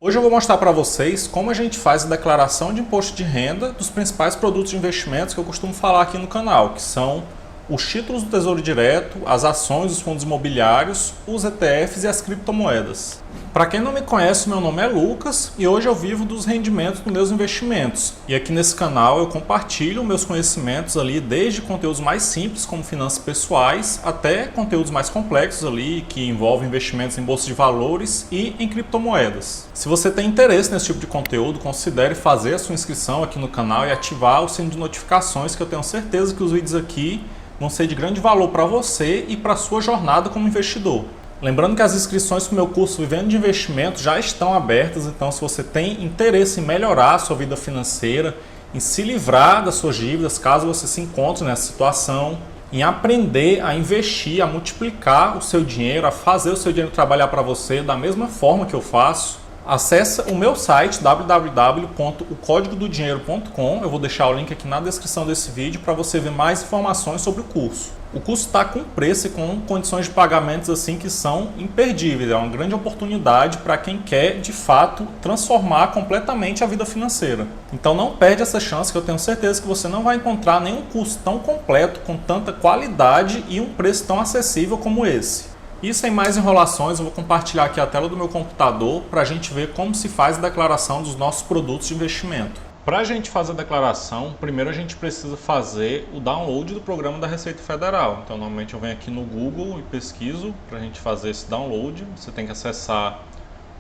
Hoje eu vou mostrar para vocês como a gente faz a declaração de imposto de renda dos principais produtos de investimentos que eu costumo falar aqui no canal, que são os títulos do Tesouro Direto, as ações, os fundos imobiliários, os ETFs e as criptomoedas. Para quem não me conhece, meu nome é Lucas e hoje eu vivo dos rendimentos dos meus investimentos. E aqui nesse canal eu compartilho meus conhecimentos ali, desde conteúdos mais simples como finanças pessoais, até conteúdos mais complexos ali que envolvem investimentos em bolsa de valores e em criptomoedas. Se você tem interesse nesse tipo de conteúdo, considere fazer a sua inscrição aqui no canal e ativar o sino de notificações, que eu tenho certeza que os vídeos aqui vão ser de grande valor para você e para a sua jornada como investidor. Lembrando que as inscrições para o meu curso Vivendo de Investimento já estão abertas, então se você tem interesse em melhorar a sua vida financeira, em se livrar das suas dívidas, caso você se encontre nessa situação, em aprender a investir, a multiplicar o seu dinheiro, a fazer o seu dinheiro trabalhar para você da mesma forma que eu faço, acesse o meu site www.ocodigododinheiro.com. Eu vou deixar o link aqui na descrição desse vídeo para você ver mais informações sobre o curso. O curso está com preço e com condições de pagamentos assim que são imperdíveis. É uma grande oportunidade para quem quer, de fato, transformar completamente a vida financeira. Então não perde essa chance, que eu tenho certeza que você não vai encontrar nenhum curso tão completo, com tanta qualidade e um preço tão acessível como esse. E sem mais enrolações, eu vou compartilhar aqui a tela do meu computador para a gente ver como se faz a declaração dos nossos produtos de investimento. Para a gente fazer a declaração, primeiro a gente precisa fazer o download do programa da Receita Federal. Então, normalmente eu venho aqui no Google e pesquiso para a gente fazer esse download. Você tem que acessar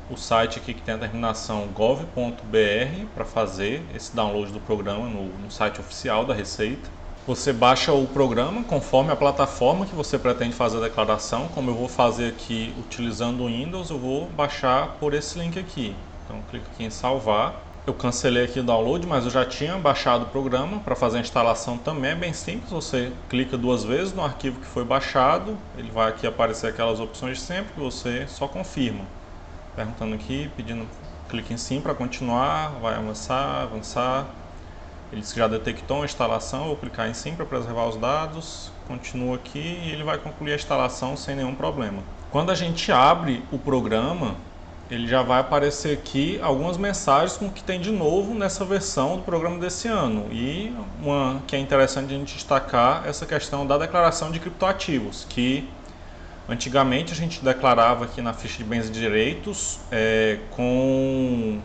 o site aqui que tem a terminação gov.br para fazer esse download do programa no site oficial da Receita. Você baixa o programa conforme a plataforma que você pretende fazer a declaração. Como eu vou fazer aqui utilizando o Windows, eu vou baixar por esse link aqui. Então, clico aqui em salvar. Eu cancelei aqui o download, mas eu já tinha baixado o programa. Para fazer a instalação também é bem simples. Você clica duas vezes no arquivo que foi baixado. Ele vai aqui aparecer aquelas opções de sempre que você só confirma. Perguntando aqui, pedindo, clique em sim para continuar, vai avançar. Ele diz que já detectou a instalação, eu vou clicar em sim para preservar os dados, continuo aqui e ele vai concluir a instalação sem nenhum problema. Quando a gente abre o programa, ele já vai aparecer aqui algumas mensagens com o que tem de novo nessa versão do programa desse ano. E uma que é interessante a gente destacar essa questão da declaração de criptoativos, que antigamente a gente declarava aqui na ficha de bens e direitos com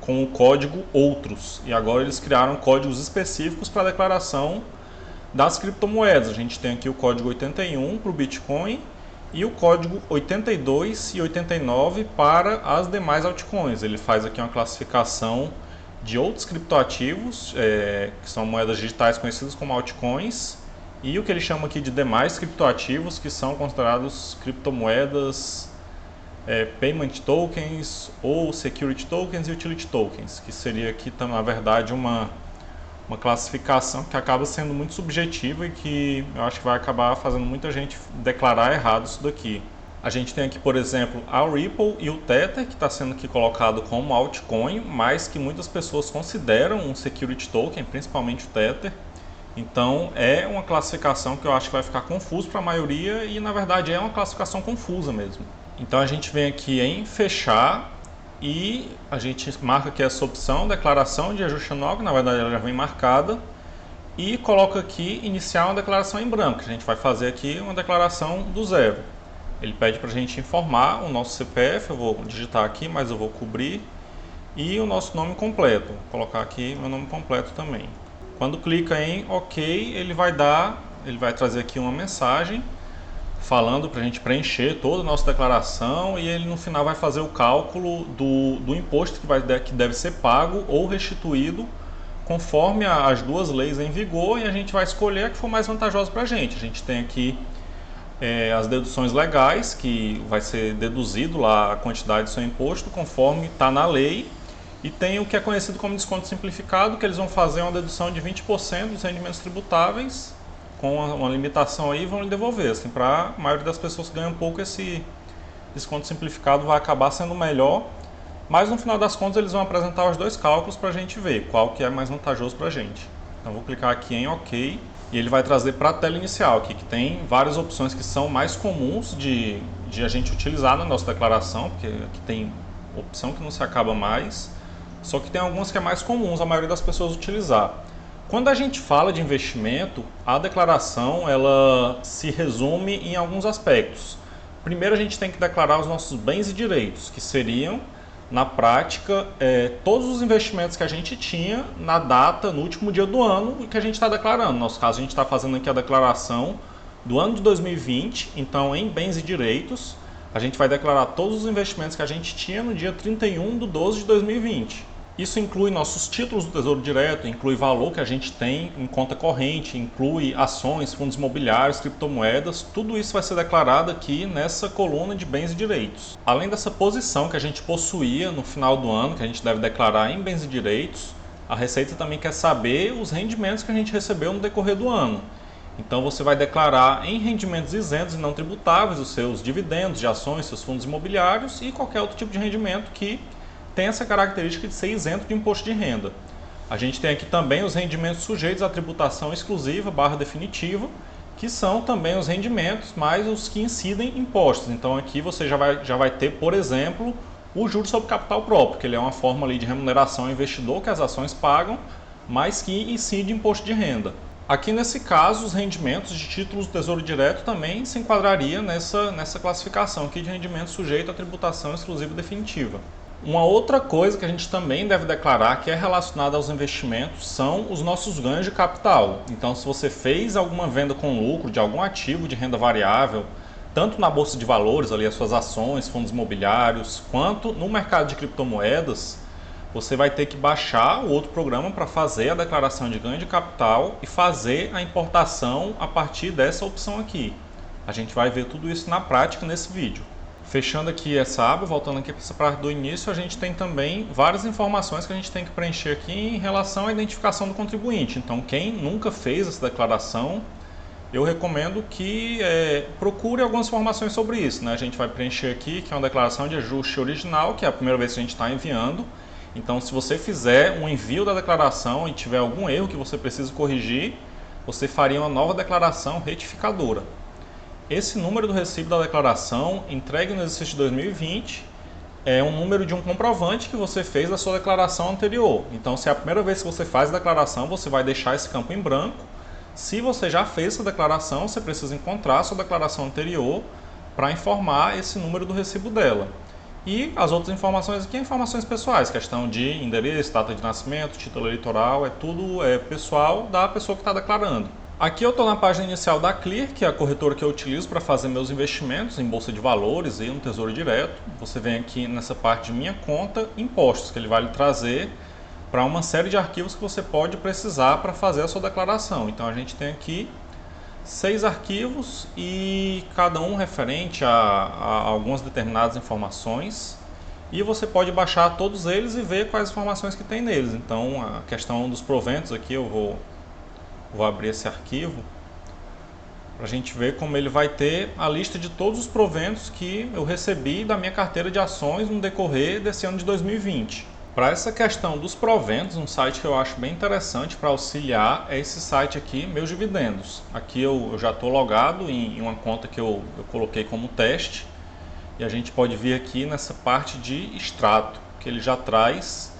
o código outros, e agora eles criaram códigos específicos para a declaração das criptomoedas. A gente tem aqui o código 81 para o Bitcoin e o código 82 e 89 para as demais altcoins. Ele faz aqui uma classificação de outros criptoativos, que são moedas digitais conhecidas como altcoins, e o que ele chama aqui de demais criptoativos, que são considerados criptomoedas, Payment Tokens ou Security Tokens e Utility Tokens, que seria aqui, na verdade, uma classificação que acaba sendo muito subjetiva e que eu acho que vai acabar fazendo muita gente declarar errado isso daqui. A gente tem aqui, por exemplo, a Ripple e o Tether, que está sendo aqui colocado como altcoin, mas que muitas pessoas consideram um Security Token, principalmente o Tether. Então é uma classificação que eu acho que vai ficar confuso para a maioria e, na verdade, é uma classificação confusa mesmo. Então a gente vem aqui em fechar e a gente marca aqui essa opção, declaração de ajuste anual, que na verdade ela já vem marcada, e coloca aqui iniciar uma declaração em branco, que a gente vai fazer aqui uma declaração do zero. Ele pede para a gente informar o nosso CPF, eu vou digitar aqui, mas eu vou cobrir, e o nosso nome completo, vou colocar aqui meu nome completo também. Quando clica em OK, ele vai trazer aqui uma mensagem falando para a gente preencher toda a nossa declaração, e ele no final vai fazer o cálculo do imposto que deve ser pago ou restituído conforme as duas leis em vigor, e a gente vai escolher a que for mais vantajosa para a gente. A gente tem aqui as deduções legais, que vai ser deduzido lá a quantidade do seu imposto conforme está na lei, e tem o que é conhecido como desconto simplificado, que eles vão fazer uma dedução de 20% dos rendimentos tributáveis, com uma limitação aí, vão lhe devolver. Assim, para a maioria das pessoas que ganham pouco, esse desconto simplificado vai acabar sendo melhor, mas no final das contas eles vão apresentar os dois cálculos para a gente ver qual que é mais vantajoso para a gente. Então vou clicar aqui em OK e ele vai trazer para a tela inicial aqui, que tem várias opções que são mais comuns de a gente utilizar na nossa declaração, porque aqui tem opção que não se acaba mais, só que tem algumas que é mais comuns a maioria das pessoas utilizar. Quando a gente fala de investimento, a declaração ela se resume em alguns aspectos. Primeiro, a gente tem que declarar os nossos bens e direitos, que seriam, na prática, todos os investimentos que a gente tinha na data, no último dia do ano, e que a gente está declarando. No nosso caso, a gente está fazendo aqui a declaração do ano de 2020, então em bens e direitos, a gente vai declarar todos os investimentos que a gente tinha no dia 31/12 de 2020. Isso inclui nossos títulos do Tesouro Direto, inclui valor que a gente tem em conta corrente, inclui ações, fundos imobiliários, criptomoedas, tudo isso vai ser declarado aqui nessa coluna de bens e direitos. Além dessa posição que a gente possuía no final do ano, que a gente deve declarar em bens e direitos, a Receita também quer saber os rendimentos que a gente recebeu no decorrer do ano. Então você vai declarar em rendimentos isentos e não tributáveis os seus dividendos de ações, seus fundos imobiliários e qualquer outro tipo de rendimento que tem essa característica de ser isento de imposto de renda. A gente tem aqui também os rendimentos sujeitos à tributação exclusiva / definitiva, que são também os rendimentos, mais os que incidem impostos. Então aqui você já vai ter, por exemplo, o juros sobre capital próprio, que ele é uma forma ali de remuneração ao investidor que as ações pagam, mas que incide imposto de renda. Aqui nesse caso, os rendimentos de títulos do Tesouro Direto também se enquadraria nessa classificação aqui de rendimento sujeito à tributação exclusiva definitiva. Uma outra coisa que a gente também deve declarar que é relacionada aos investimentos são os nossos ganhos de capital. Então, se você fez alguma venda com lucro de algum ativo de renda variável, tanto na bolsa de valores, ali as suas ações, fundos imobiliários, quanto no mercado de criptomoedas, você vai ter que baixar o outro programa para fazer a declaração de ganho de capital e fazer a importação a partir dessa opção aqui. A gente vai ver tudo isso na prática nesse vídeo. Fechando aqui essa aba, voltando aqui para essa parte do início, a gente tem também várias informações que a gente tem que preencher aqui em relação à identificação do contribuinte. Então, quem nunca fez essa declaração, eu recomendo que procure algumas informações sobre isso, né? A gente vai preencher aqui, que é uma declaração de ajuste original, que é a primeira vez que a gente está enviando. Então, se você fizer um envio da declaração e tiver algum erro que você precisa corrigir, você faria uma nova declaração retificadora. Esse número do recibo da declaração entregue no exercício de 2020 é um número de um comprovante que você fez da sua declaração anterior. Então, se é a primeira vez que você faz a declaração, você vai deixar esse campo em branco. Se você já fez essa declaração, você precisa encontrar a sua declaração anterior para informar esse número do recibo dela. E as outras informações aqui, informações pessoais, questão de endereço, data de nascimento, título eleitoral, tudo pessoal da pessoa que está declarando. Aqui eu estou na página inicial da Clear, que é a corretora que eu utilizo para fazer meus investimentos em bolsa de valores e no Tesouro Direto. Você vem aqui nessa parte de minha conta, impostos, que ele vai lhe trazer para uma série de arquivos que você pode precisar para fazer a sua declaração. Então a gente tem aqui 6 arquivos e cada um referente a algumas determinadas informações. E você pode baixar todos eles e ver quais informações que tem neles. Então a questão dos proventos aqui eu vou abrir esse arquivo para a gente ver como ele vai ter a lista de todos os proventos que eu recebi da minha carteira de ações no decorrer desse ano de 2020. Para essa questão dos proventos, um site que eu acho bem interessante para auxiliar é esse site aqui, Meus Dividendos. Aqui eu já estou logado em uma conta que eu coloquei como teste e a gente pode vir aqui nessa parte de extrato, que ele já traz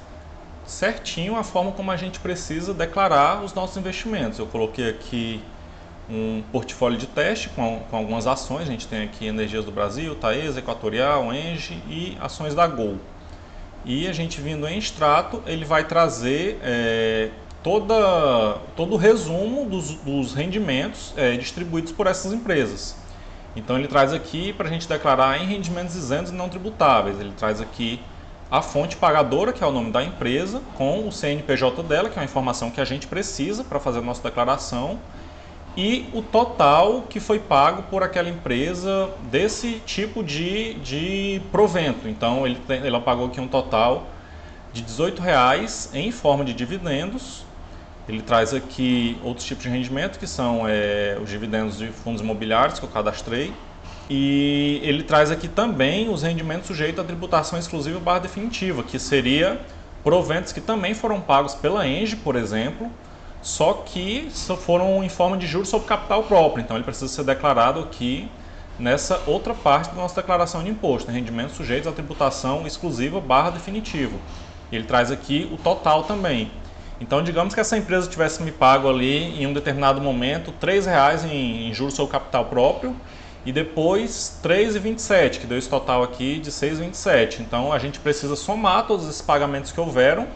certinho a forma como a gente precisa declarar os nossos investimentos. Eu coloquei aqui um portfólio de teste com algumas ações. A gente tem aqui Energias do Brasil, Taesa, Equatorial, Engie e ações da Gol. E a gente vindo em extrato, ele vai trazer todo o resumo dos rendimentos distribuídos por essas empresas. Então ele traz aqui para a gente declarar em rendimentos isentos e não tributáveis. Ele traz aqui a fonte pagadora, que é o nome da empresa, com o CNPJ dela, que é uma informação que a gente precisa para fazer a nossa declaração, e o total que foi pago por aquela empresa desse tipo de provento. Então ela pagou aqui um total de R$18 em forma de dividendos. Ele traz aqui outros tipos de rendimento, que são os dividendos de fundos imobiliários que eu cadastrei. E ele traz aqui também os rendimentos sujeitos à tributação exclusiva / definitiva, que seria proventos que também foram pagos pela Engie, por exemplo, só que foram em forma de juros sobre capital próprio. Então ele precisa ser declarado aqui nessa outra parte da nossa declaração de imposto, rendimentos sujeitos à tributação exclusiva / definitivo. Ele traz aqui o total também. Então, digamos que essa empresa tivesse me pago ali em um determinado momento R$3 em juros sobre capital próprio e depois R$3,27, que deu esse total aqui de R$6,27. Então, a gente precisa somar todos esses pagamentos que houveram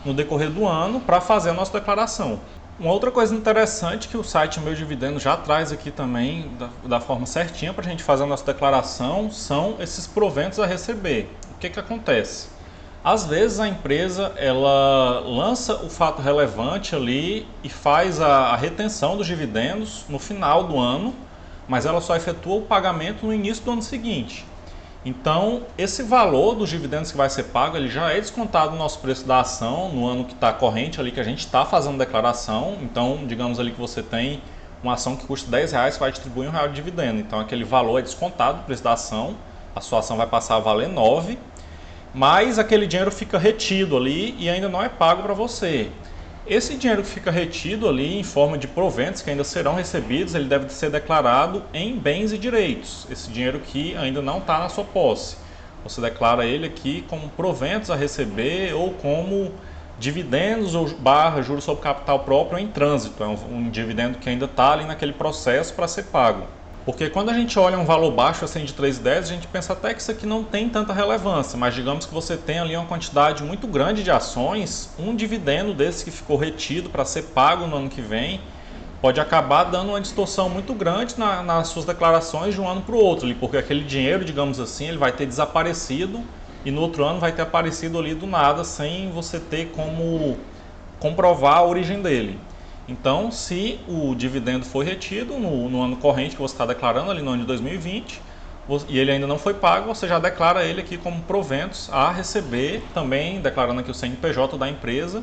no decorrer do ano para fazer a nossa declaração. Uma outra coisa interessante que o site Meu Dividendo já traz aqui também, da forma certinha para a gente fazer a nossa declaração, são esses proventos a receber. O que acontece? Às vezes a empresa ela lança o fato relevante ali e faz a retenção dos dividendos no final do ano, mas ela só efetua o pagamento no início do ano seguinte. Então, esse valor dos dividendos que vai ser pago, ele já é descontado no nosso preço da ação, no ano que está corrente ali, que a gente está fazendo declaração. Então, digamos ali que você tem uma ação que custa R$10, você vai distribuir R$1 de dividendo. Então, aquele valor é descontado do preço da ação, a sua ação vai passar a valer 9, mas aquele dinheiro fica retido ali e ainda não é pago para você. Esse dinheiro que fica retido ali em forma de proventos que ainda serão recebidos, ele deve ser declarado em bens e direitos. Esse dinheiro que ainda não está na sua posse. Você declara ele aqui como proventos a receber ou como dividendos ou / juros sobre capital próprio em trânsito. É um dividendo que ainda está ali naquele processo para ser pago. Porque quando a gente olha um valor baixo assim de R$3,10, a gente pensa até que isso aqui não tem tanta relevância, mas digamos que você tem ali uma quantidade muito grande de ações, um dividendo desse que ficou retido para ser pago no ano que vem, pode acabar dando uma distorção muito grande nas suas declarações de um ano para o outro, porque aquele dinheiro, digamos assim, ele vai ter desaparecido e no outro ano vai ter aparecido ali do nada, sem você ter como comprovar a origem dele. Então, se o dividendo foi retido no ano corrente que você está declarando, ali no ano de 2020, e ele ainda não foi pago, você já declara ele aqui como proventos a receber, também declarando aqui o CNPJ da empresa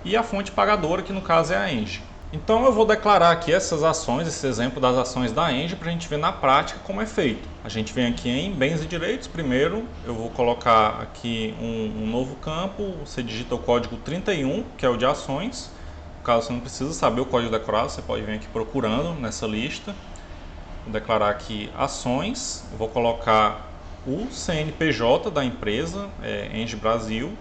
e a fonte pagadora, que no caso é a Engie. Então, eu vou declarar aqui essas ações, esse exemplo das ações da Engie, para a gente ver na prática como é feito. A gente vem aqui em bens e direitos. Primeiro, eu vou colocar aqui um novo campo, você digita o código 31, que é o de ações. Caso você não precisa saber o código decorado, você pode vir aqui procurando nessa lista. Vou declarar aqui ações, vou colocar o CNPJ da empresa, Engie Brasil.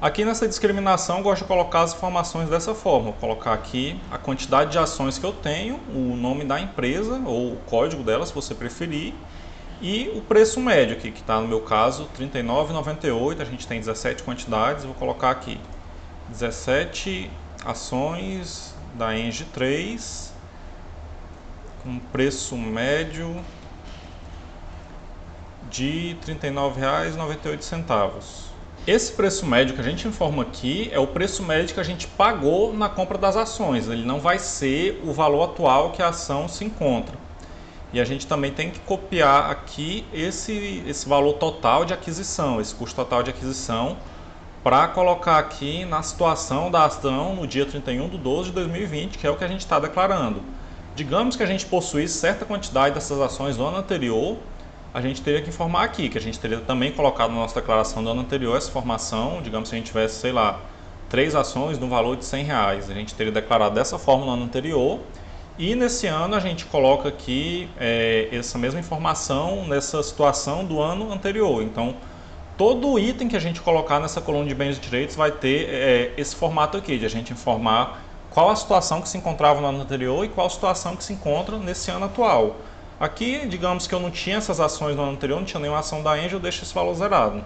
Aqui nessa discriminação eu gosto de colocar as informações dessa forma. Vou colocar aqui a quantidade de ações que eu tenho, o nome da empresa ou o código dela, se você preferir, e o preço médio aqui, que está no meu caso R$ 39,98. A gente tem 17 quantidades, vou colocar aqui 17 ações da Engie 3 com preço médio de R$ 39,98. Esse preço médio que a gente informa aqui é o preço médio que a gente pagou na compra das ações. Ele não vai ser o valor atual que a ação se encontra. E a gente também tem que copiar aqui esse valor total de aquisição, esse custo total de aquisição, para colocar aqui na situação da ação no dia 31/12 de 2020, que é o que a gente está declarando. Digamos que a gente possuísse certa quantidade dessas ações do ano anterior, a gente teria que informar aqui, que a gente teria também colocado na nossa declaração do ano anterior essa informação. Digamos que a gente tivesse, sei lá, 3 ações no valor de R$100, a gente teria declarado dessa forma no ano anterior. E nesse ano a gente coloca aqui essa mesma informação nessa situação do ano anterior. Então, todo item que a gente colocar nessa coluna de bens e direitos vai ter esse formato aqui, de a gente informar qual a situação que se encontrava no ano anterior e qual a situação que se encontra nesse ano atual. Aqui, digamos que eu não tinha essas ações no ano anterior, não tinha nenhuma ação da Engie, eu deixo esse valor zerado.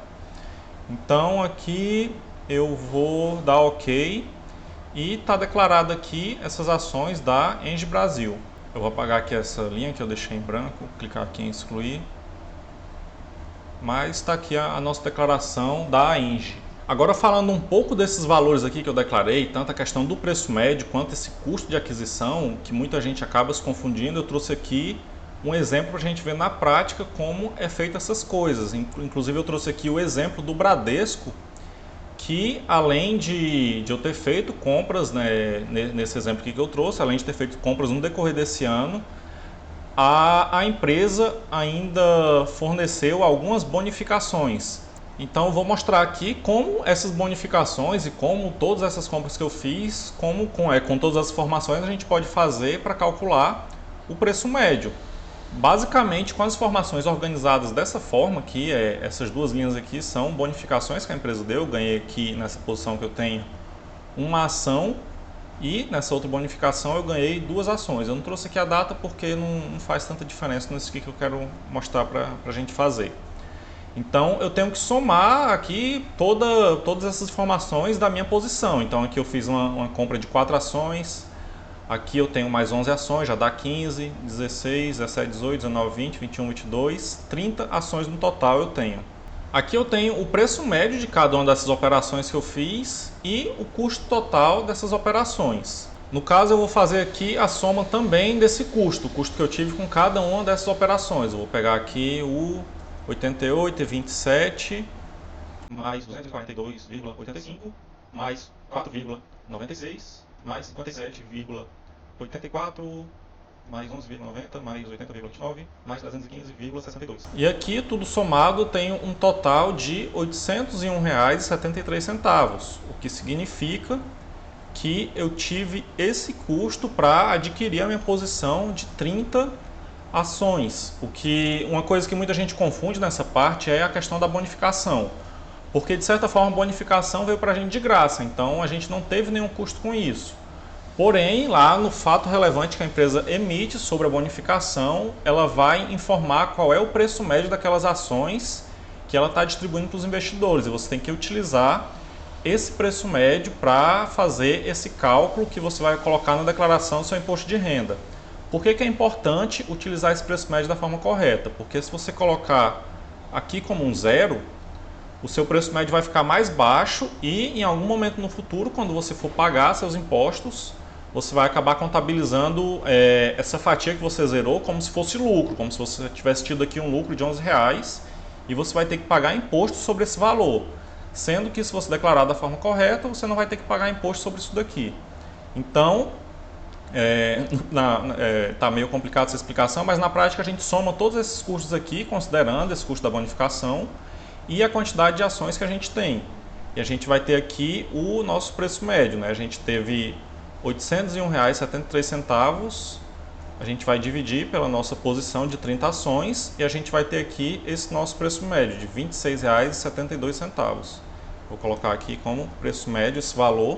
Então aqui eu vou dar OK e está declarado aqui essas ações da Engie Brasil. Eu vou apagar aqui essa linha que eu deixei em branco, clicar aqui em excluir. Mas está aqui a nossa declaração da Engie. Agora, falando um pouco desses valores aqui que eu declarei, tanto a questão do preço médio quanto esse custo de aquisição, que muita gente acaba se confundindo, eu trouxe aqui um exemplo para a gente ver na prática como é feito essas coisas. Inclusive eu trouxe aqui o exemplo do Bradesco, que além de eu ter feito compras, né, nesse exemplo aqui que eu trouxe, além de ter feito compras no decorrer desse ano, a empresa ainda forneceu algumas bonificações. Então eu vou mostrar aqui como essas bonificações e como todas essas compras que eu fiz, com todas as informações a gente pode fazer para calcular o preço médio. Basicamente, com as informações organizadas dessa forma, que essas duas linhas aqui são bonificações que a empresa deu. Eu ganhei aqui nessa posição que eu tenho uma ação e nessa outra bonificação eu ganhei duas ações. Eu não trouxe aqui a data porque não faz tanta diferença nisso aqui que eu quero mostrar para a gente fazer. Então eu tenho que somar aqui todas essas informações da minha posição. Então aqui eu fiz uma compra de 4 ações. Aqui eu tenho mais 11 ações, já dá 15, 16, 17, 18, 19, 20, 21, 22, 30 ações no total eu tenho. Aqui eu tenho o preço médio de cada uma dessas operações que eu fiz e o custo total dessas operações. No caso eu vou fazer aqui a soma também desse custo, o custo que eu tive com cada uma dessas operações. Eu vou pegar aqui o 88,27 mais 242,85 mais 4,96 mais 57,84 mais 11,90 mais 80,29 mais 315,62. E aqui tudo somado tem um total de R$ 801,73, o que significa que eu tive esse custo para adquirir a minha posição de 30 ações. Uma coisa que muita gente confunde nessa parte é a questão da bonificação. Porque de certa forma a bonificação veio para a gente de graça, então a gente não teve nenhum custo com isso. Porém, lá no fato relevante que a empresa emite sobre a bonificação, ela vai informar qual é o preço médio daquelas ações que ela está distribuindo para os investidores. E você tem que utilizar esse preço médio para fazer esse cálculo que você vai colocar na declaração do seu imposto de renda. Por que é importante utilizar esse preço médio da forma correta? Porque se você colocar aqui como um zero, o seu preço médio vai ficar mais baixo e em algum momento no futuro, quando você for pagar seus impostos, você vai acabar contabilizando essa fatia que você zerou como se fosse lucro, como se você tivesse tido aqui um lucro de R$11 e você vai ter que pagar imposto sobre esse valor. Sendo que se você declarar da forma correta, você não vai ter que pagar imposto sobre isso daqui. Então, tá meio complicado essa explicação, mas na prática a gente soma todos esses custos aqui, considerando esse custo da bonificação e a quantidade de ações que a gente tem. E a gente vai ter aqui o nosso preço médio, né? A gente teve R$ 801,73, a gente vai dividir pela nossa posição de 30 ações e a gente vai ter aqui esse nosso preço médio de R$ 26,72. Vou colocar aqui como preço médio esse valor.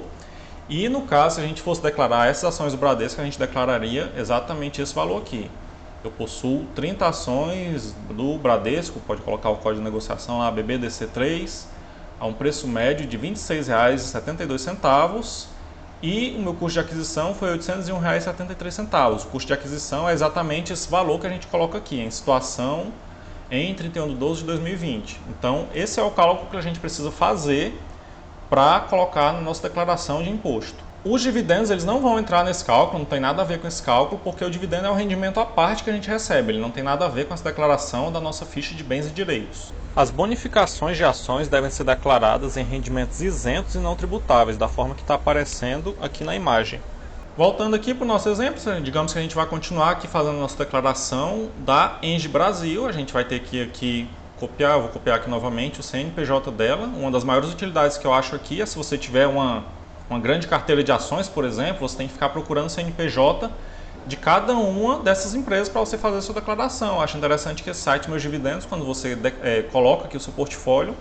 E no caso, se a gente fosse declarar essas ações do Bradesco, a gente declararia exatamente esse valor aqui. Eu possuo 30 ações do Bradesco, pode colocar o código de negociação lá, BBDC3, a um preço médio de R$ 26,72 e o meu custo de aquisição foi R$ 801,73. O custo de aquisição é exatamente esse valor que a gente coloca aqui, em situação em 31/12/2020. Então, esse é o cálculo que a gente precisa fazer para colocar na nossa declaração de imposto. Os dividendos eles não vão entrar nesse cálculo, não tem nada a ver com esse cálculo, porque o dividendo é um rendimento à parte que a gente recebe, ele não tem nada a ver com essa declaração da nossa ficha de bens e direitos. As bonificações de ações devem ser declaradas em rendimentos isentos e não tributáveis, da forma que está aparecendo aqui na imagem. Voltando aqui para o nosso exemplo, digamos que a gente vai continuar aqui fazendo a nossa declaração da Engie Brasil, a gente vai ter que aqui copiar, eu vou copiar aqui novamente o CNPJ dela. Uma das maiores utilidades que eu acho aqui é se você tiver uma grande carteira de ações, por exemplo, você tem que ficar procurando o CNPJ de cada uma dessas empresas para você fazer a sua declaração. Eu acho interessante que esse site Meus Dividendos, quando você coloca aqui o seu portfólio,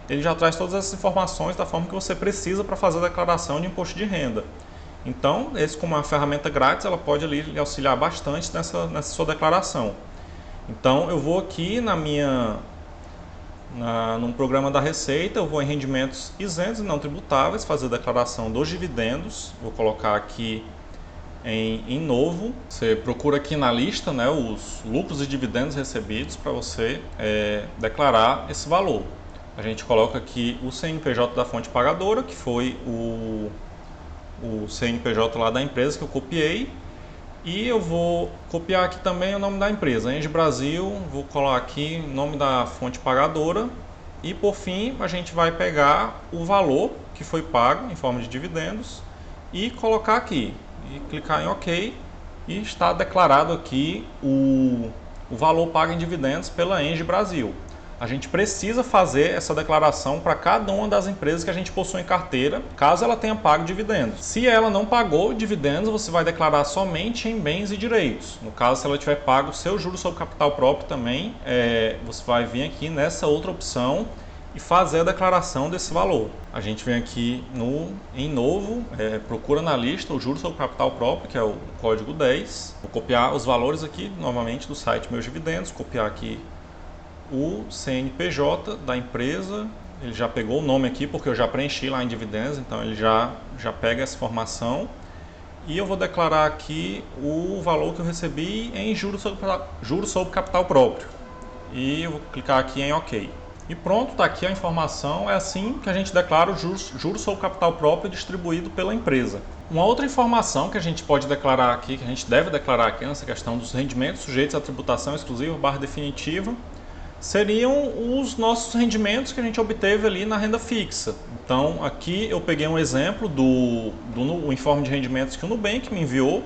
ele já traz todas essas informações da forma que você precisa para fazer a declaração de imposto de renda. Então, esse como uma ferramenta grátis, ela pode ali lhe auxiliar bastante nessa sua declaração. Então, eu vou aqui no programa da Receita, eu vou em rendimentos isentos e não tributáveis, fazer a declaração dos dividendos. Vou colocar aqui em novo. Você procura aqui na lista, né, os lucros e dividendos recebidos para você declarar esse valor. A gente coloca aqui o CNPJ da fonte pagadora, que foi o CNPJ lá da empresa que eu copiei. E eu vou copiar aqui também o nome da empresa, Engie Brasil, vou colocar aqui o nome da fonte pagadora e por fim a gente vai pegar o valor que foi pago em forma de dividendos e colocar aqui e clicar em OK e está declarado aqui o valor pago em dividendos pela Engie Brasil. a gente precisa fazer essa declaração para cada uma das empresas que a gente possui em carteira, caso ela tenha pago dividendos. Se ela não pagou dividendos, você vai declarar somente em bens e direitos. No caso, se ela tiver pago o seu juros sobre capital próprio também, você vai vir aqui nessa outra opção e fazer a declaração desse valor. A gente vem aqui em novo, procura na lista o juros sobre capital próprio, que é o código 10. Vou copiar os valores aqui novamente do site Meus Dividendos, copiar aqui o CNPJ da empresa. Ele já pegou o nome aqui porque eu já preenchi lá em dividendos, então ele já pega essa informação. E eu vou declarar aqui o valor que eu recebi em juros sobre capital próprio. E eu vou clicar aqui em OK. E pronto, está aqui a informação. É assim que a gente declara o juros sobre capital próprio distribuído pela empresa. Uma outra informação que a gente pode declarar aqui, que a gente deve declarar aqui nessa questão dos rendimentos sujeitos à tributação exclusiva / definitiva, seriam os nossos rendimentos que a gente obteve ali na renda fixa. Então aqui eu peguei um exemplo do informe de rendimentos que o Nubank me enviou,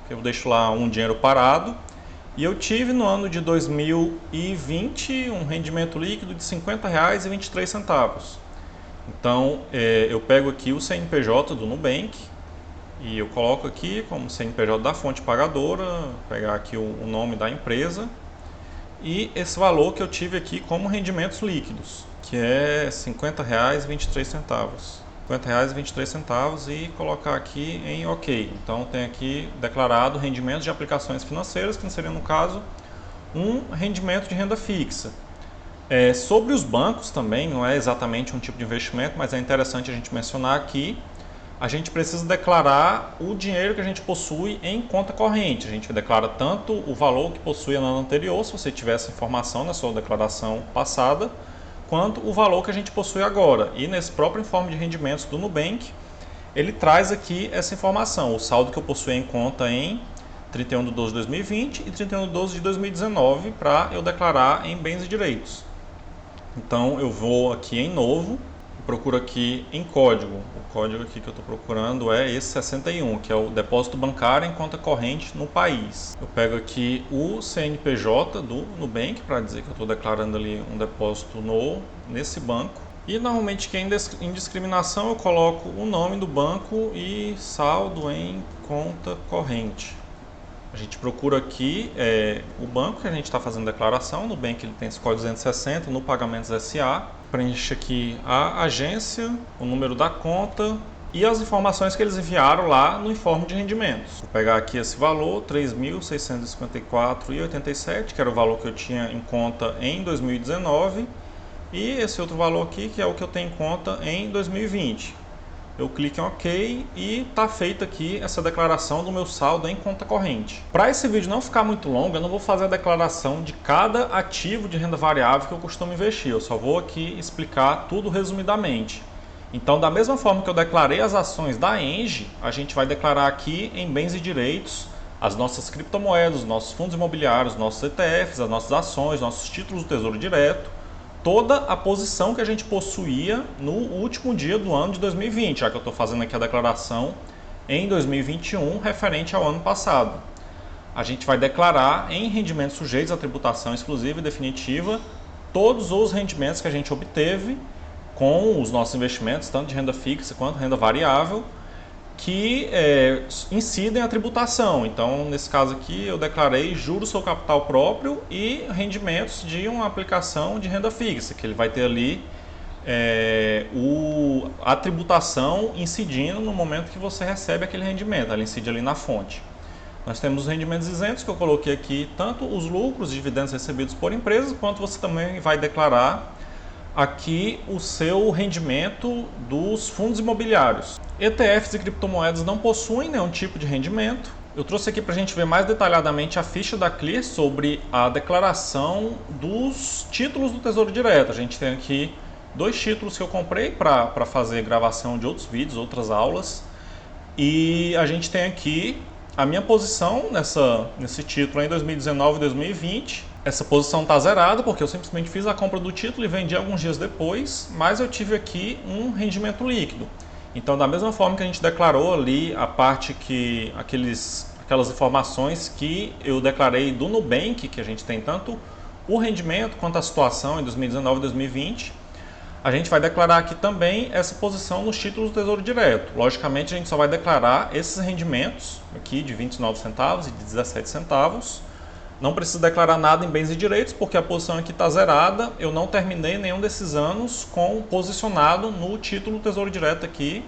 que eu deixo lá um dinheiro parado, e eu tive no ano de 2020 um rendimento líquido de R$ 50,23. Então eu pego aqui o CNPJ do Nubank e eu coloco aqui como CNPJ da fonte pagadora, pegar aqui o nome da empresa, e esse valor que eu tive aqui como rendimentos líquidos, que é R$ 50,23. R$ 50,23 e colocar aqui em OK. Então tem aqui declarado rendimentos de aplicações financeiras, que seria no caso um rendimento de renda fixa. Sobre os bancos também, não é exatamente um tipo de investimento, mas é interessante a gente mencionar aqui, a gente precisa declarar o dinheiro que a gente possui em conta corrente. A gente declara tanto o valor que possuía no ano anterior, se você tiver essa informação na sua declaração passada, quanto o valor que a gente possui agora. E nesse próprio informe de rendimentos do Nubank, ele traz aqui essa informação, o saldo que eu possuí em conta em 31/12/2020 e 31/12/2019, para eu declarar em bens e direitos. Então eu vou aqui em novo, procuro aqui em código. O código aqui que eu estou procurando é esse 61, que é o depósito bancário em conta corrente no país. Eu pego aqui o CNPJ do Nubank para dizer que eu estou declarando ali um depósito nesse banco. E normalmente, que é em discriminação, eu coloco o nome do banco e saldo em conta corrente. A gente procura aqui o banco que a gente está fazendo declaração. No Nubank ele tem esse código 260, no Pagamentos SA. Preenche aqui a agência, o número da conta e as informações que eles enviaram lá no informe de rendimentos. Vou pegar aqui esse valor, R$ 3.654,87, que era o valor que eu tinha em conta em 2019, e esse outro valor aqui, que é o que eu tenho em conta em 2020. Eu clico em OK e está feita aqui essa declaração do meu saldo em conta corrente. Para esse vídeo não ficar muito longo, eu não vou fazer a declaração de cada ativo de renda variável que eu costumo investir. Eu só vou aqui explicar tudo resumidamente. Então, da mesma forma que eu declarei as ações da Engie, a gente vai declarar aqui em bens e direitos as nossas criptomoedas, os nossos fundos imobiliários, os nossos ETFs, as nossas ações, nossos títulos do Tesouro Direto, toda a posição que a gente possuía no último dia do ano de 2020, já que eu estou fazendo aqui a declaração em 2021 referente ao ano passado. A gente vai declarar em rendimentos sujeitos à tributação exclusiva e definitiva todos os rendimentos que a gente obteve com os nossos investimentos, tanto de renda fixa quanto renda variável, que incidem a tributação. Então, nesse caso aqui, eu declarei juros sobre capital próprio e rendimentos de uma aplicação de renda fixa, que ele vai ter ali a tributação incidindo no momento que você recebe aquele rendimento, ela incide ali na fonte. Nós temos os rendimentos isentos, que eu coloquei aqui, tanto os lucros e dividendos recebidos por empresas, quanto você também vai declarar aqui o seu rendimento dos fundos imobiliários. ETFs e criptomoedas não possuem nenhum tipo de rendimento. Eu trouxe aqui para a gente ver mais detalhadamente a ficha da Clear sobre a declaração dos títulos do Tesouro Direto. A gente tem aqui 2 títulos que eu comprei para fazer gravação de outros vídeos, outras aulas. E a gente tem aqui a minha posição nesse título em 2019 e 2020. Essa posição está zerada porque eu simplesmente fiz a compra do título e vendi alguns dias depois, mas eu tive aqui um rendimento líquido. Então, da mesma forma que a gente declarou ali a parte aquelas informações que eu declarei do Nubank, que a gente tem tanto O rendimento, quanto à situação em 2019 e 2020, a gente vai declarar aqui também essa posição nos títulos do Tesouro Direto. Logicamente, a gente só vai declarar esses rendimentos aqui de 29 centavos e de 17 centavos. Não precisa declarar nada em bens e direitos, porque a posição aqui está zerada. Eu não terminei nenhum desses anos posicionado no título do Tesouro Direto aqui,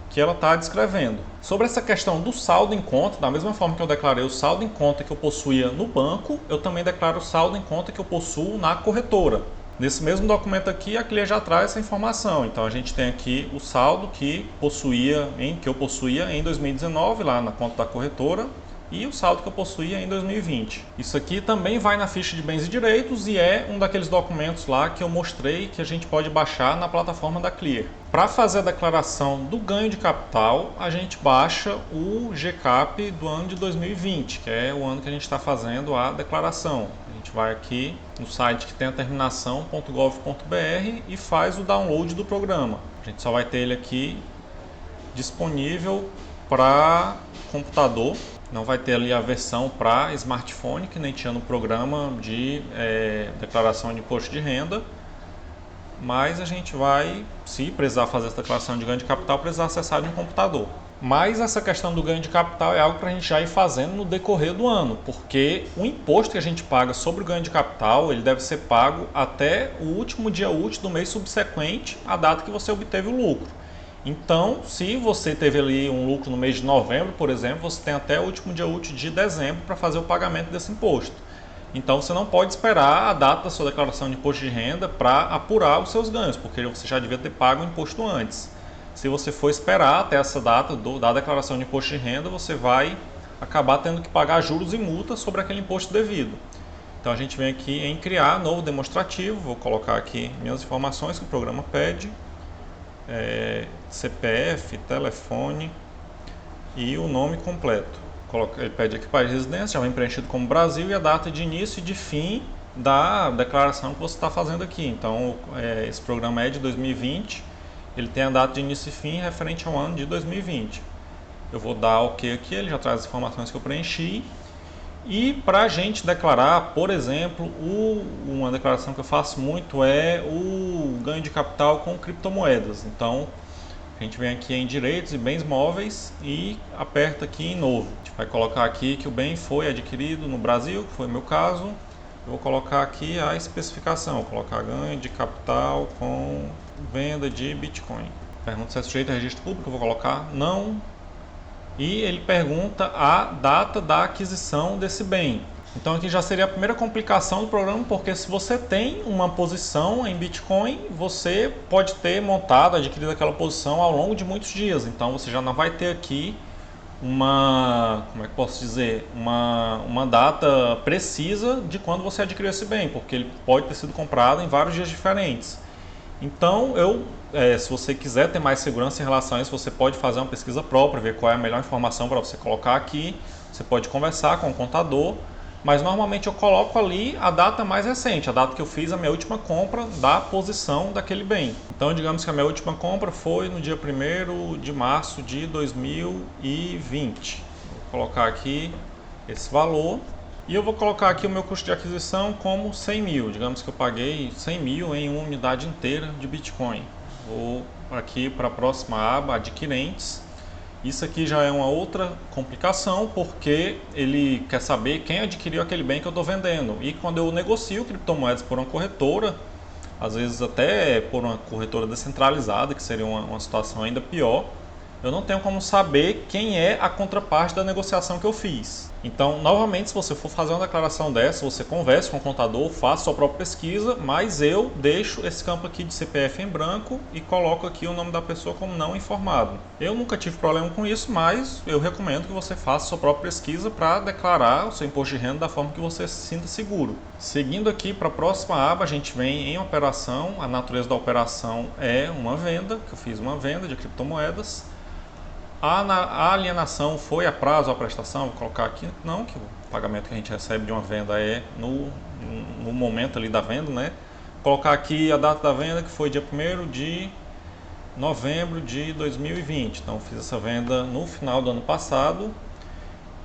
que ela está descrevendo. Sobre essa questão do saldo em conta, da mesma forma que eu declarei o saldo em conta que eu possuía no banco, eu também declaro o saldo em conta que eu possuo na corretora. Nesse mesmo documento aqui, a CLIA já traz essa informação. Então a gente tem aqui o saldo que eu possuía em 2019 lá na conta da corretora e o saldo que eu possuía em 2020. Isso aqui também vai na ficha de bens e direitos e é um daqueles documentos lá que eu mostrei que a gente pode baixar na plataforma da Clear. Para fazer a declaração do ganho de capital, a gente baixa o GCAP do ano de 2020, que é o ano que a gente está fazendo a declaração. A gente vai aqui no site que tem a terminação .gov.br e faz o download do programa. A gente só vai ter ele aqui disponível para computador. Não vai ter ali a versão para smartphone, que nem tinha no programa de declaração de imposto de renda. Mas a gente vai, se precisar fazer essa declaração de ganho de capital, precisar acessar de um computador. Mas essa questão do ganho de capital é algo para a gente já ir fazendo no decorrer do ano, porque o imposto que a gente paga sobre o ganho de capital, ele deve ser pago até o último dia útil do mês subsequente à data que você obteve o lucro. Então, se você teve ali um lucro no mês de novembro, por exemplo, você tem até o último dia útil de dezembro para fazer o pagamento desse imposto. Então, você não pode esperar a data da sua declaração de imposto de renda para apurar os seus ganhos, porque você já devia ter pago o imposto antes. Se você for esperar até essa data da declaração de imposto de renda, você vai acabar tendo que pagar juros e multas sobre aquele imposto devido. Então, a gente vem aqui em criar novo demonstrativo, vou colocar aqui minhas informações que o programa pede. CPF, telefone e o nome completo. Ele pede aqui país de residência, já vem preenchido como Brasil e a data de início e de fim da declaração que você está fazendo aqui. Então, esse programa é de 2020, ele tem a data de início e fim referente ao ano de 2020. Eu vou dar OK aqui, ele já traz as informações que eu preenchi. E para a gente declarar, por exemplo, uma declaração que eu faço muito é o ganho de capital com criptomoedas. Então, a gente vem aqui em direitos e bens móveis e aperta aqui em novo. A gente vai colocar aqui que o bem foi adquirido no Brasil, que foi o meu caso. Eu vou colocar aqui a especificação, vou colocar ganho de capital com venda de Bitcoin. Pergunta se é sujeito a registro público, eu vou colocar não. E ele pergunta a data da aquisição desse bem. Então aqui já seria a primeira complicação do programa, porque se você tem uma posição em Bitcoin, você pode ter montado, adquirido aquela posição ao longo de muitos dias. Então você já não vai ter aqui uma data precisa de quando você adquiriu esse bem, porque ele pode ter sido comprado em vários dias diferentes. Então, se você quiser ter mais segurança em relação a isso, você pode fazer uma pesquisa própria, ver qual é a melhor informação para você colocar aqui. Você pode conversar com o contador, mas normalmente eu coloco ali a data mais recente, a data que eu fiz a minha última compra da posição daquele bem. Então, digamos que a minha última compra foi no dia 1º de março de 2020. Vou colocar aqui esse valor. E eu vou colocar aqui o meu custo de aquisição como 100 mil. Digamos que eu paguei 100 mil em uma unidade inteira de Bitcoin. Vou aqui para a próxima aba, adquirentes. Isso aqui já é uma outra complicação, porque ele quer saber quem adquiriu aquele bem que eu estou vendendo. E quando eu negocio criptomoedas por uma corretora, às vezes até por uma corretora descentralizada, que seria uma situação ainda pior, eu não tenho como saber quem é a contraparte da negociação que eu fiz. Então, novamente, se você for fazer uma declaração dessa, você conversa com o contador, faça sua própria pesquisa, mas eu deixo esse campo aqui de CPF em branco e coloco aqui o nome da pessoa como não informado. Eu nunca tive problema com isso, mas eu recomendo que você faça sua própria pesquisa para declarar o seu imposto de renda da forma que você se sinta seguro. Seguindo aqui para a próxima aba, a gente vem em operação. A natureza da operação é uma venda, que eu fiz uma venda de criptomoedas. A alienação foi a prazo ou a prestação? Vou colocar aqui, não, que o pagamento que a gente recebe de uma venda é no momento ali da venda, né? Vou colocar aqui a data da venda, que foi dia 1º de novembro de 2020. Então, fiz essa venda no final do ano passado.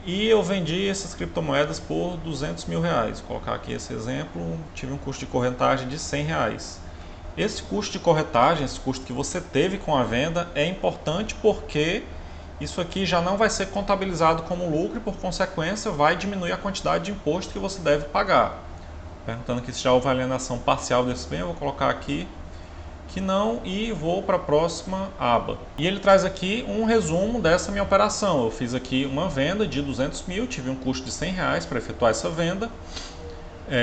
E eu vendi essas criptomoedas por R$200 mil. Vou colocar aqui esse exemplo, tive um custo de corretagem de R$100. Esse custo de corretagem, esse custo que você teve com a venda é importante porque isso aqui já não vai ser contabilizado como lucro e, por consequência, vai diminuir a quantidade de imposto que você deve pagar. Perguntando aqui se já houve alienação parcial desse bem, eu vou colocar aqui que não e vou para a próxima aba. E ele traz aqui um resumo dessa minha operação. Eu fiz aqui uma venda de 200 mil, tive um custo de R$100 para efetuar essa venda.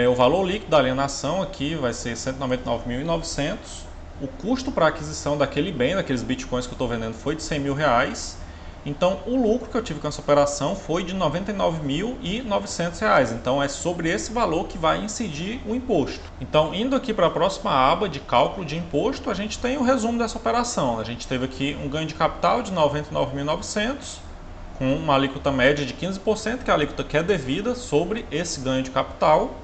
O valor líquido da alienação aqui vai ser 199.900. O custo para aquisição daquele bem, daqueles bitcoins que eu estou vendendo, foi de R$100 mil. Então, o lucro que eu tive com essa operação foi de R$ 99.900. Então, é sobre esse valor que vai incidir o imposto. Então, indo aqui para a próxima aba de cálculo de imposto, a gente tem o resumo dessa operação. A gente teve aqui um ganho de capital de R$ 99.900, com uma alíquota média de 15%, que é a alíquota que é devida sobre esse ganho de capital.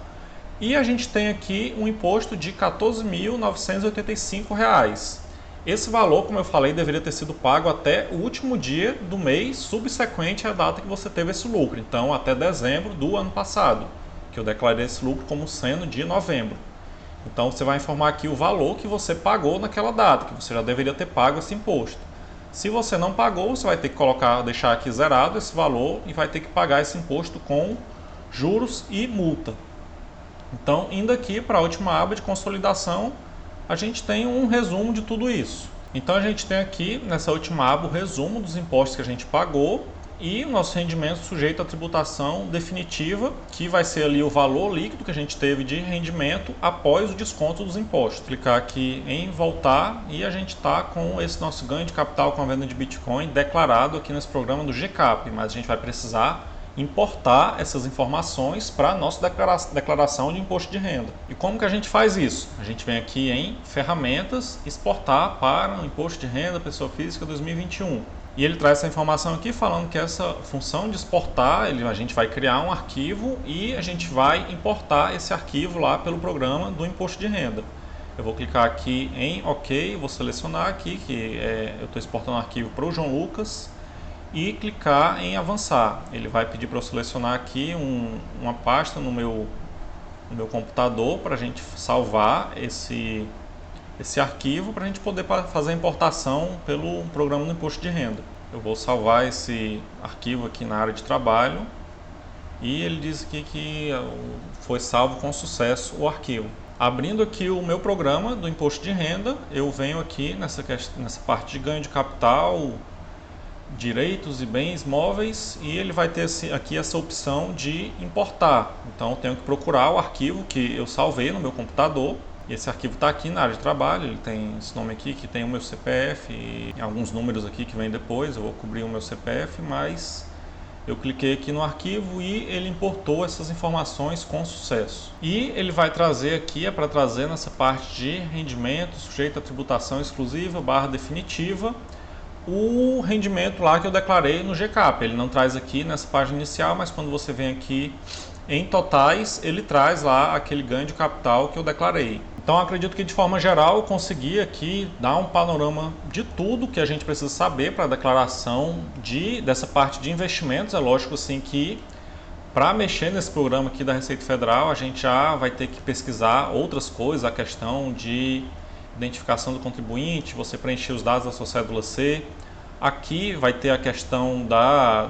E a gente tem aqui um imposto de R$ 14.985. Esse valor, como eu falei, deveria ter sido pago até o último dia do mês subsequente à data que você teve esse lucro. Então, até dezembro do ano passado, que eu declarei esse lucro como sendo de novembro. Então, você vai informar aqui o valor que você pagou naquela data, que você já deveria ter pago esse imposto. Se você não pagou, você vai ter que deixar aqui zerado esse valor e vai ter que pagar esse imposto com juros e multa. Então, indo aqui para a última aba de consolidação, a gente tem um resumo de tudo isso. Então a gente tem aqui nessa última aba o resumo dos impostos que a gente pagou e o nosso rendimento sujeito à tributação definitiva, que vai ser ali o valor líquido que a gente teve de rendimento após o desconto dos impostos. Clicar aqui em voltar e a gente está com esse nosso ganho de capital com a venda de Bitcoin declarado aqui nesse programa do GCAP, mas a gente vai precisar importar essas informações para a nossa declaração de imposto de renda. E como que a gente faz isso? A gente vem aqui em ferramentas, exportar para o imposto de renda pessoa física 2021. E ele traz essa informação aqui falando que essa função de exportar, a gente vai criar um arquivo e a gente vai importar esse arquivo lá pelo programa do imposto de renda. Eu vou clicar aqui em OK, vou selecionar aqui que eu estou exportando um arquivo para o João Lucas e clicar em avançar. Ele vai pedir para eu selecionar aqui uma pasta no meu computador para a gente salvar esse arquivo para a gente poder fazer a importação pelo programa do imposto de renda. Eu vou salvar esse arquivo aqui na área de trabalho e ele diz aqui que foi salvo com sucesso o arquivo. Abrindo aqui o meu programa do imposto de renda, eu venho aqui nessa parte de ganho de capital, direitos e bens móveis, e ele vai ter aqui essa opção de importar. Então eu tenho que procurar o arquivo que eu salvei no meu computador. Esse arquivo está aqui na área de trabalho, ele tem esse nome aqui que tem o meu CPF e alguns números aqui que vem depois. Eu vou cobrir o meu CPF, mas eu cliquei aqui no arquivo e ele importou essas informações com sucesso. E ele vai trazer aqui, para trazer nessa parte de rendimento sujeito à tributação exclusiva / definitiva, o rendimento lá que eu declarei no GCAP. Ele não traz aqui nessa página inicial, mas quando você vem aqui em totais, ele traz lá aquele ganho de capital que eu declarei. Então acredito que de forma geral eu consegui aqui dar um panorama de tudo que a gente precisa saber para a declaração dessa parte de investimentos. É lógico assim que para mexer nesse programa aqui da Receita Federal a gente já vai ter que pesquisar outras coisas, a questão de identificação do contribuinte, você preencher os dados da sua cédula C. Aqui vai ter a questão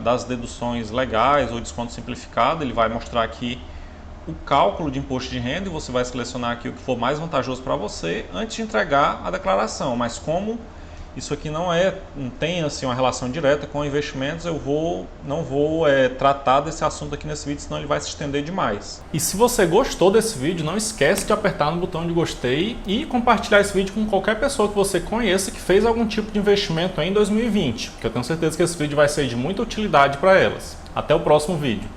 das deduções legais ou desconto simplificado. Ele vai mostrar aqui o cálculo de imposto de renda e você vai selecionar aqui o que for mais vantajoso para você antes de entregar a declaração. Mas como isso aqui não tem assim uma relação direta com investimentos, eu não vou tratar desse assunto aqui nesse vídeo, senão ele vai se estender demais. E se você gostou desse vídeo, não esquece de apertar no botão de gostei e compartilhar esse vídeo com qualquer pessoa que você conheça que fez algum tipo de investimento em 2020, porque eu tenho certeza que esse vídeo vai ser de muita utilidade para elas. Até o próximo vídeo.